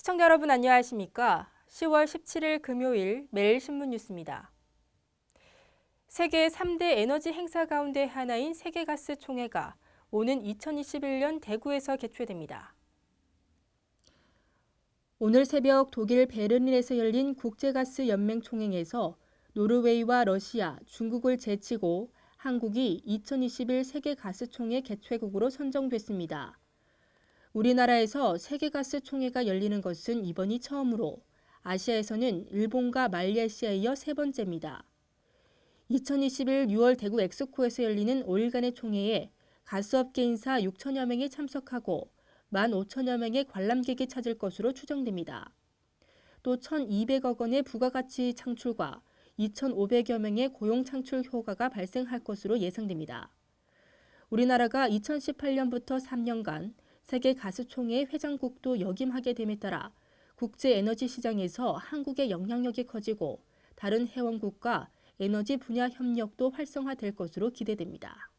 시청자 여러분 안녕하십니까? 10월 17일 금요일 매일신문 뉴스입니다. 세계 3대 에너지 행사 가운데 하나인 세계가스총회가 오는 2021년 대구에서 개최됩니다. 오늘 새벽 독일 베르린에서 열린 국제가스연맹 총회에서 노르웨이와 러시아, 중국을 제치고 한국이 2021 세계가스총회 개최국으로 선정됐습니다. 우리나라에서 세계가스총회가 열리는 것은 이번이 처음으로 아시아에서는 일본과 말레이시아에 이어 세 번째입니다. 2021 6월 대구 엑스코에서 열리는 5일간의 총회에 가스업계 인사 6천여 명이 참석하고 15,000여 명의 관람객이 찾을 것으로 추정됩니다. 또 1,200억 원의 부가가치 창출과 2,500여 명의 고용 창출 효과가 발생할 것으로 예상됩니다. 우리나라가 2018년부터 3년간 세계가스총회 회장국도 역임하게 됨에 따라 국제에너지 시장에서 한국의 영향력이 커지고 다른 회원국과 에너지 분야 협력도 활성화될 것으로 기대됩니다.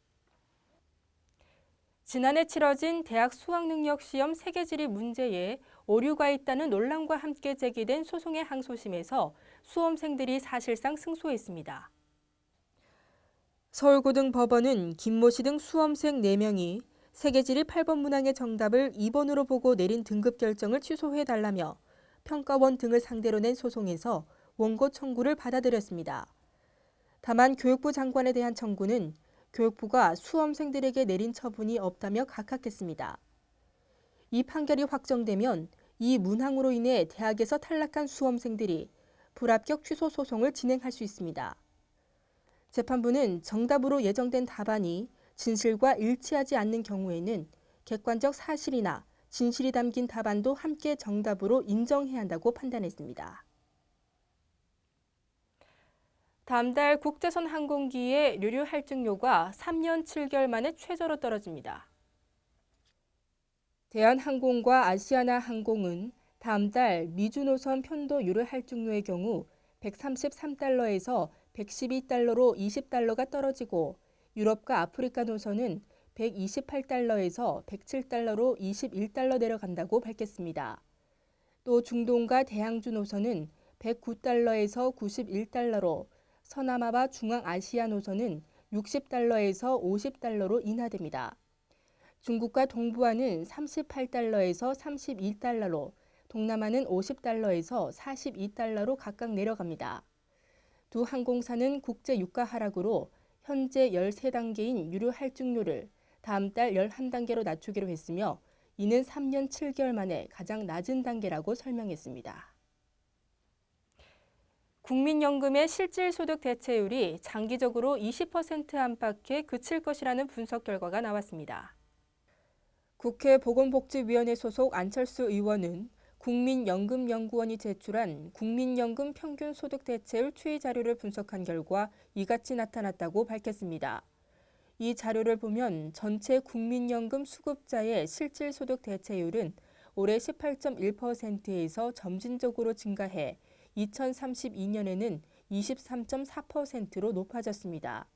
지난해 치러진 대학 수학능력시험 세계지리 문제에 오류가 있다는 논란과 함께 제기된 소송의 항소심에서 수험생들이 사실상 승소했습니다. 서울고등법원은 김모 씨 등 수험생 4명이 세계지리 8번 문항의 정답을 2번으로 보고 내린 등급 결정을 취소해달라며 평가원 등을 상대로 낸 소송에서 원고 청구를 받아들였습니다. 다만 교육부 장관에 대한 청구는 교육부가 수험생들에게 내린 처분이 없다며 각하했습니다. 이 판결이 확정되면 이 문항으로 인해 대학에서 탈락한 수험생들이 불합격 취소 소송을 진행할 수 있습니다. 재판부는 정답으로 예정된 답안이 진실과 일치하지 않는 경우에는 객관적 사실이나 진실이 담긴 답안도 함께 정답으로 인정해야 한다고 판단했습니다. 다음 달 국제선 항공기의 유류 할증료가 3년 7개월 만에 최저로 떨어집니다. 대한항공과 아시아나항공은 다음 달 미주 노선 편도 유류 할증료의 경우 133달러에서 112달러로 20달러가 떨어지고 유럽과 아프리카 노선은 128달러에서 107달러로 21달러 내려간다고 밝혔습니다. 또 중동과 대항주 노선은 109달러에서 91달러로 서남아와 중앙아시아 노선은 60달러에서 50달러로 인하됩니다. 중국과 동부아는 38달러에서 32달러로, 동남아는 50달러에서 42달러로 각각 내려갑니다. 두 항공사는 국제 유가 하락으로 현재 13단계인 유류 할증료를 다음 달 11단계로 낮추기로 했으며 이는 3년 7개월 만에 가장 낮은 단계라고 설명했습니다. 국민연금의 실질소득 대체율이 장기적으로 20% 안팎에 그칠 것이라는 분석 결과가 나왔습니다. 국회 보건복지위원회 소속 안철수 의원은 국민연금연구원이 제출한 국민연금 평균 소득 대체율 추이 자료를 분석한 결과 이같이 나타났다고 밝혔습니다. 이 자료를 보면 전체 국민연금 수급자의 실질소득 대체율은 올해 18.1%에서 점진적으로 증가해 2032년에는 23.4%로 높아졌습니다.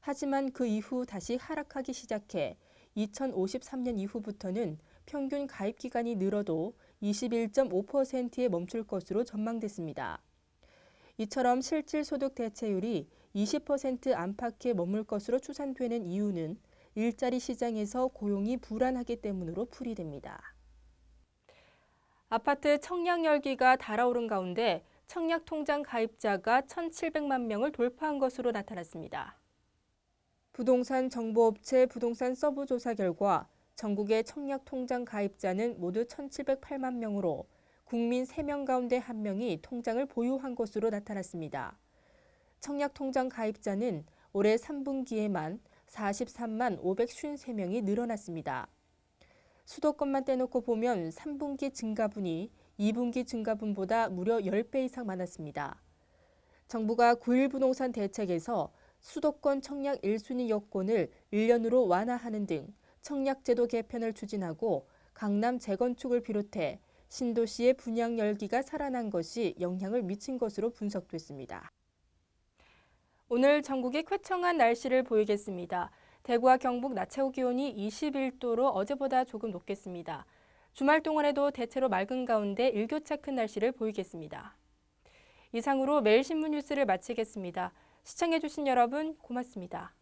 하지만 그 이후 다시 하락하기 시작해 2053년 이후부터는 평균 가입 기간이 늘어도 21.5%에 멈출 것으로 전망됐습니다. 이처럼 실질소득 대체율이 20% 안팎에 머물 것으로 추산되는 이유는 일자리 시장에서 고용이 불안하기 때문으로 풀이됩니다. 아파트 청약 열기가 달아오른 가운데 청약통장 가입자가 1,700만 명을 돌파한 것으로 나타났습니다. 부동산 정보업체 부동산 서브 조사 결과 전국의 청약통장 가입자는 모두 1,708만 명으로 국민 3명 가운데 1명이 통장을 보유한 것으로 나타났습니다. 청약통장 가입자는 올해 3분기에만 43만 553명이 늘어났습니다. 수도권만 떼놓고 보면 3분기 증가분이 2분기 증가분보다 무려 10배 이상 많았습니다. 정부가 9.1 부동산 대책에서 수도권 청약 1순위 여건을 1년으로 완화하는 등 청약제도 개편을 추진하고 강남 재건축을 비롯해 신도시의 분양 열기가 살아난 것이 영향을 미친 것으로 분석됐습니다. 오늘 전국이 쾌청한 날씨를 보이겠습니다. 대구와 경북 낮 최고 기온이 21도로 어제보다 조금 높겠습니다. 주말 동안에도 대체로 맑은 가운데 일교차 큰 날씨를 보이겠습니다. 이상으로 매일 신문 뉴스를 마치겠습니다. 시청해주신 여러분 고맙습니다.